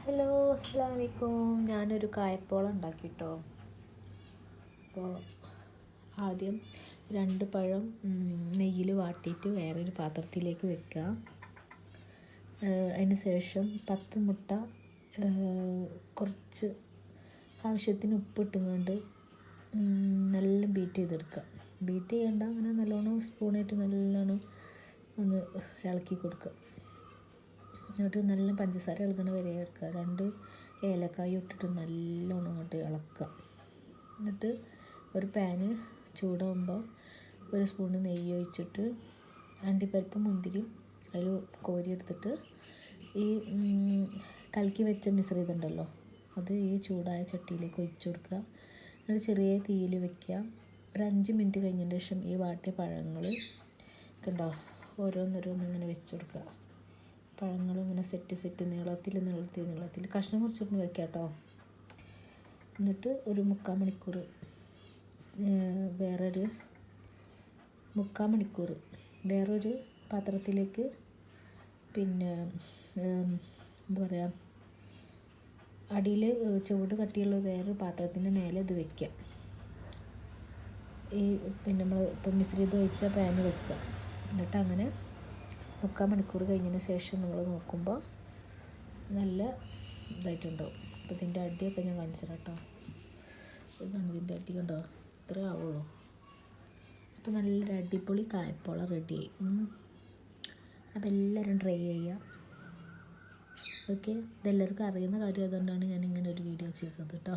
Hello, അസ്സലാമു അലൈക്കും. ഞാനൊരു കായപ്പോള ഉണ്ടാക്കിട്ടോ. അപ്പോൾ ആദ്യം 2 പഴം നെയ്യിൽ വാട്ടിയിട്ട് വേറൊരു പാത്രത്തിലേക്ക് വെക്കുക. അതിന് ശേഷം 10 മുട്ട കുറച്ച് ആവശ്യത്തിന് ഉപ്പിട്ടുകൊണ്ട് നല്ല ബീറ്റ് ചെയ്തെടുക്കുക. ബീറ്റ് ചെയ്യേണ്ട, അങ്ങനെ നല്ലോണം സ്പൂണായിട്ട് നല്ലോണം ഒന്ന് ഇളക്കി കൊടുക്കുക. എന്നിട്ട് നല്ല പഞ്ചസാര ഇളകണ വരെ ഇറക്കുക. 2 ഏലക്കായ ഇട്ടിട്ട് നല്ലോണം അങ്ങോട്ട് ഇളക്കുക. എന്നിട്ട് ഒരു പാന് ചൂടാകുമ്പോൾ 1 സ്പൂണ് നെയ്യ് ഒഴിച്ചിട്ട് അണ്ടിപ്പരിപ്പ് മുന്തിരി അതിൽ കോരിയെടുത്തിട്ട് ഈ കലക്കി വെച്ച മിശ്രിതം ഉണ്ടല്ലോ, അത് ഈ ചൂടായ ചട്ടിയിലേക്ക് ഒഴിച്ചു കൊടുക്കുക. എന്നിട്ട് ചെറിയ തീയിൽ വെക്കുക. ഒരു 5 മിനിറ്റ് കഴിഞ്ഞതിന് ശേഷം ഈ വാട്ടിയ പഴങ്ങൾ കണ്ടോ ഓരോന്നോരോന്നിങ്ങനെ വെച്ച് കൊടുക്കുക. പഴങ്ങൾ ഇങ്ങനെ സെറ്റ് നീളത്തിൽ കഷ്ണം മുറിച്ചിട്ട് വെക്കുക കേട്ടോ. എന്നിട്ട് ഒരു 3/4 മണിക്കൂർ വേറൊരു പാത്രത്തിലേക്ക് പിന്നെ എന്താ പറയുക, അടിയിൽ ചൂട് കട്ടിയുള്ള വേറൊരു പാത്രത്തിൻ്റെ മേലെ ഇത് വയ്ക്കുക. ഈ പിന്നെ നമ്മൾ ഇപ്പം മിശ്രിതം ഒഴിച്ച പാന് വെക്കുക. എന്നിട്ട് അങ്ങനെ 3/4 മണിക്കൂർ കഴിഞ്ഞതിന് ശേഷം നമ്മൾ നോക്കുമ്പോൾ നല്ല ഇതായിട്ടുണ്ടാവും. അപ്പോൾ ഇതിൻ്റെ അടിയൊക്കെ ഞാൻ കാണിച്ചു തരാം കേട്ടോ. ഇതാണ് ഇതിൻ്റെ അടി, കണ്ടോ, ഇത്രേ ആവുള്ളൂ. അപ്പോൾ നല്ലൊരു അടിപൊളി കായപ്പോള റെഡിയായി. അപ്പോൾ എല്ലാവരും ട്രൈ ചെയ്യുക. ഓക്കെ, ഇതെല്ലാവർക്കും അറിയുന്ന കാര്യം, അതുകൊണ്ടാണ് ഞാൻ ഇങ്ങനെ ഒരു വീഡിയോ ചെയ്തത് കേട്ടോ.